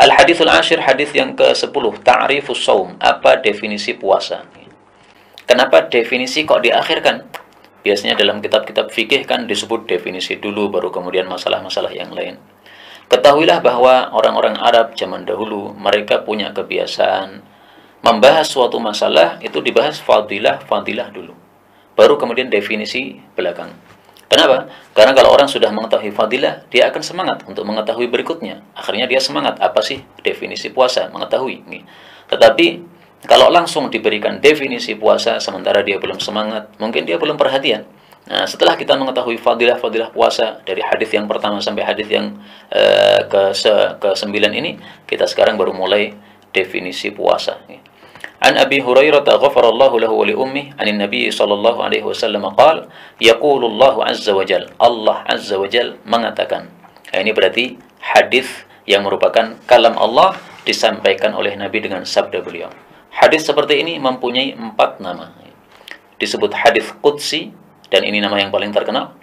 Al-haditsul ashir, hadis yang ke-10, ta'rifus shaum, apa definisi puasa. Kenapa definisi kok diakhirkan? Biasanya dalam kitab-kitab fikih kan disebut definisi dulu, baru kemudian masalah-masalah yang lain. Ketahuilah bahwa orang-orang Arab zaman dahulu, mereka punya kebiasaan membahas suatu masalah, itu dibahas fadilah dulu. Baru kemudian definisi belakang. Kenapa? Karena kalau orang sudah mengetahui fadilah, dia akan semangat untuk mengetahui berikutnya. Akhirnya dia semangat, apa sih definisi puasa, mengetahui. Tetapi kalau langsung diberikan definisi puasa sementara dia belum semangat, mungkin dia belum perhatian. Nah, setelah kita mengetahui fadilah puasa dari hadis yang pertama sampai hadis yang ke-9 ini, kita sekarang baru mulai definisi puasa. An Abi Hurairah ghafarallahu lahu wa li ummi anin Nabi sallallahu alaihi wasallam qala yaqulu Allah azza wa jalla, Allah azza wa jalla mengatakan. Nah, ini berarti hadis yang merupakan kalam Allah disampaikan oleh Nabi dengan sabda beliau. Hadis seperti ini mempunyai 4 nama. Disebut hadis qudsi, dan ini nama yang paling terkenal.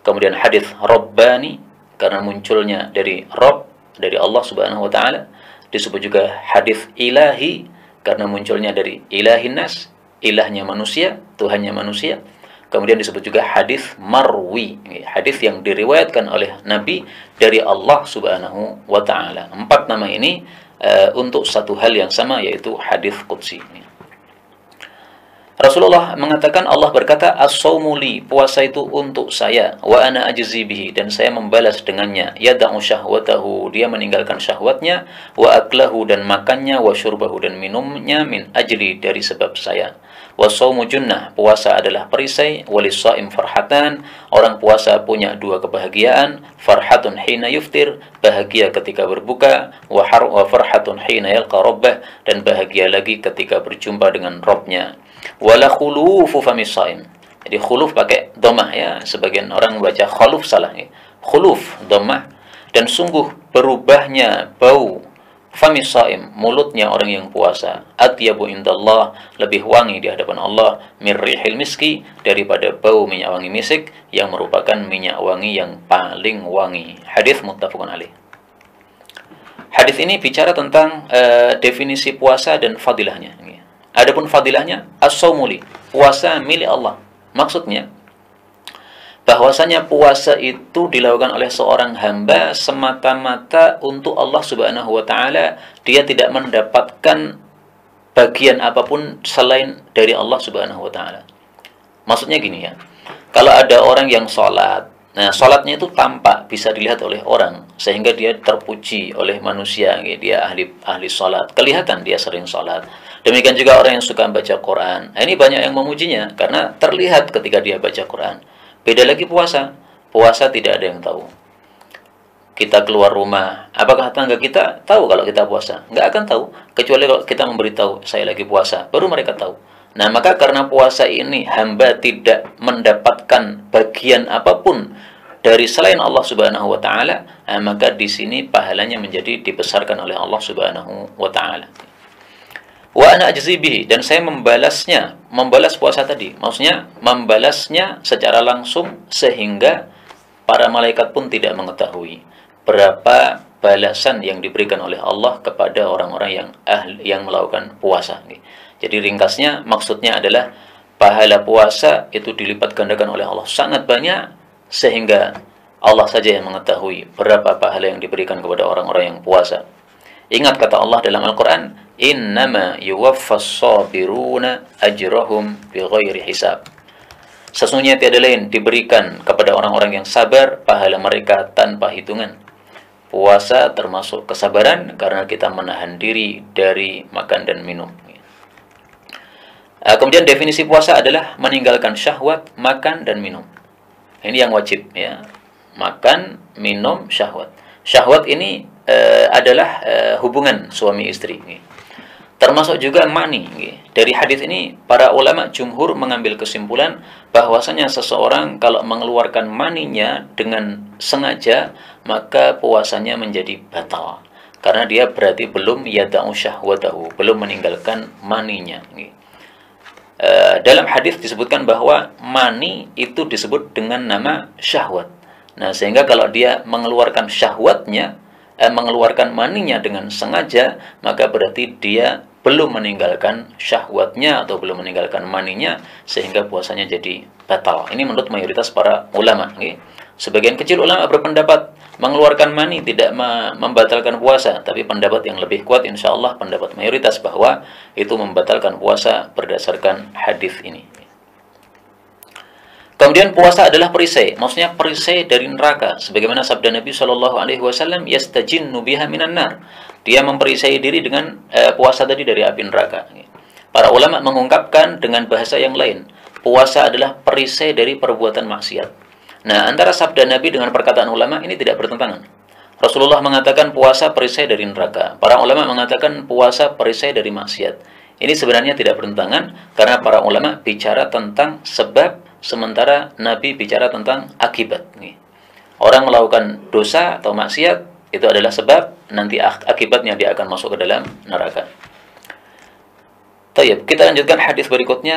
Kemudian hadis rabbani, karena munculnya dari Rabb, dari Allah Subhanahu wa taala. Disebut juga hadis ilahi, karena munculnya dari ilahin nas, ilahnya manusia, Tuhannya manusia. Kemudian disebut juga hadis marwi, hadis yang diriwayatkan oleh Nabi dari Allah Subhanahu wa taala. 4 nama ini untuk satu hal yang sama, yaitu hadis qudsi. Rasulullah mengatakan, Allah berkata, as-shaumu li, puasa itu untuk saya, wa ana ajzi bihi, dan saya membalas dengannya. Yada'u syahwatahu, dia meninggalkan syahwatnya, wa aklahu, dan makannya, wa syurbahu, dan minumnya, min ajli, dari sebab saya. Wa shaumu junnah, puasa adalah perisai, walis-shaim farhatan, orang puasa punya 2 kebahagiaan, farhatun hina yuftir, bahagia ketika berbuka, wa farhatun hina yalqa rabbah, dan bahagia lagi ketika berjumpa dengan Rabbnya. Wala khulufu famis shaim. Jadi khuluf pakai dhammah ya, sebagian orang membaca khuluf salah ya. Khuluf dhammah, dan sungguh berubahnya bau famis shaim, mulutnya orang yang puasa. Atyabu indallah, lebih wangi di hadapan Allah, mirrihil miski, daripada bau minyak wangi misik yang merupakan minyak wangi yang paling wangi. Hadis muttafaqun alaih. Hadis ini bicara tentang definisi puasa dan fadilahnya. Adapun fadilahnya, as-shaumuli, puasa milik Allah. Maksudnya, bahwasanya puasa itu dilakukan oleh seorang hamba semata-mata untuk Allah Subhanahu wa taala. Dia tidak mendapatkan bagian apapun selain dari Allah Subhanahu wa taala. Maksudnya gini ya. Kalau ada orang yang sholat, nah sholatnya itu tampak, bisa dilihat oleh orang, sehingga dia terpuji oleh manusia, dia ahli sholat, kelihatan dia sering sholat. Demikian juga orang yang suka baca Quran. Nah, ini banyak yang memujinya karena terlihat ketika dia baca Quran. Beda lagi puasa. Puasa tidak ada yang tahu. Kita keluar rumah, apakah tetangga kita tahu kalau kita puasa? Nggak akan tahu, kecuali kalau kita memberitahu, saya lagi puasa, baru mereka tahu. Nah, maka karena puasa ini hamba tidak mendapatkan bagian apapun dari selain Allah Subhanahu wa taala, maka di sini pahalanya menjadi dibesarkan oleh Allah Subhanahu wa taala. Wa ana ajzi bihi, dan saya membalas puasa tadi. Maksudnya membalasnya secara langsung sehingga para malaikat pun tidak mengetahui berapa balasan yang diberikan oleh Allah kepada orang-orang yang melakukan puasa. Jadi ringkasnya maksudnya adalah pahala puasa itu dilipat gandakan oleh Allah sangat banyak, sehingga Allah saja yang mengetahui berapa pahala yang diberikan kepada orang-orang yang puasa. Ingat kata Allah dalam Al-Quran, innama yuwaffas sabiruna ajrahum bighairi hisab. Sesungguhnya tiada lain diberikan kepada orang-orang yang sabar pahala mereka tanpa hitungan. Puasa termasuk kesabaran karena kita menahan diri dari makan dan minum. Kemudian definisi puasa adalah meninggalkan syahwat, makan dan minum. Ini yang wajib ya. Makan, minum, syahwat. Syahwat ini adalah hubungan suami istri. Termasuk juga mani. Dari hadis ini para ulama jumhur mengambil kesimpulan bahwasanya seseorang kalau mengeluarkan maninya dengan sengaja, maka puasanya menjadi batal. Karena dia berarti belum yada'u syahwatahu, belum meninggalkan maninya. Dalam hadis disebutkan bahwa mani itu disebut dengan nama syahwat. Nah, sehingga kalau dia mengeluarkan syahwatnya, mengeluarkan maninya dengan sengaja, maka berarti dia belum meninggalkan syahwatnya atau belum meninggalkan maninya, sehingga puasanya jadi batal. Ini menurut mayoritas para ulama. Sebagian kecil ulama berpendapat mengeluarkan mani tidak membatalkan puasa, tapi pendapat yang lebih kuat insya Allah pendapat mayoritas bahwa itu membatalkan puasa berdasarkan hadis ini. Kemudian puasa adalah perisai, maksudnya perisai dari neraka, sebagaimana sabda Nabi Shallallahu Alaihi Wasallam, yastajinnu biha minan nar. Dia memperisai diri dengan puasa tadi dari api neraka. Para ulama mengungkapkan dengan bahasa yang lain, puasa adalah perisai dari perbuatan maksiat. Nah, antara sabda Nabi dengan perkataan ulama ini tidak bertentangan. Rasulullah mengatakan puasa perisai dari neraka. Para ulama mengatakan puasa perisai dari maksiat. Ini sebenarnya tidak bertentangan karena para ulama bicara tentang sebab, sementara Nabi bicara tentang akibat. Orang melakukan dosa atau maksiat itu adalah sebab, nanti akibatnya dia akan masuk ke dalam neraka. Tayyib, kita lanjutkan hadis berikutnya.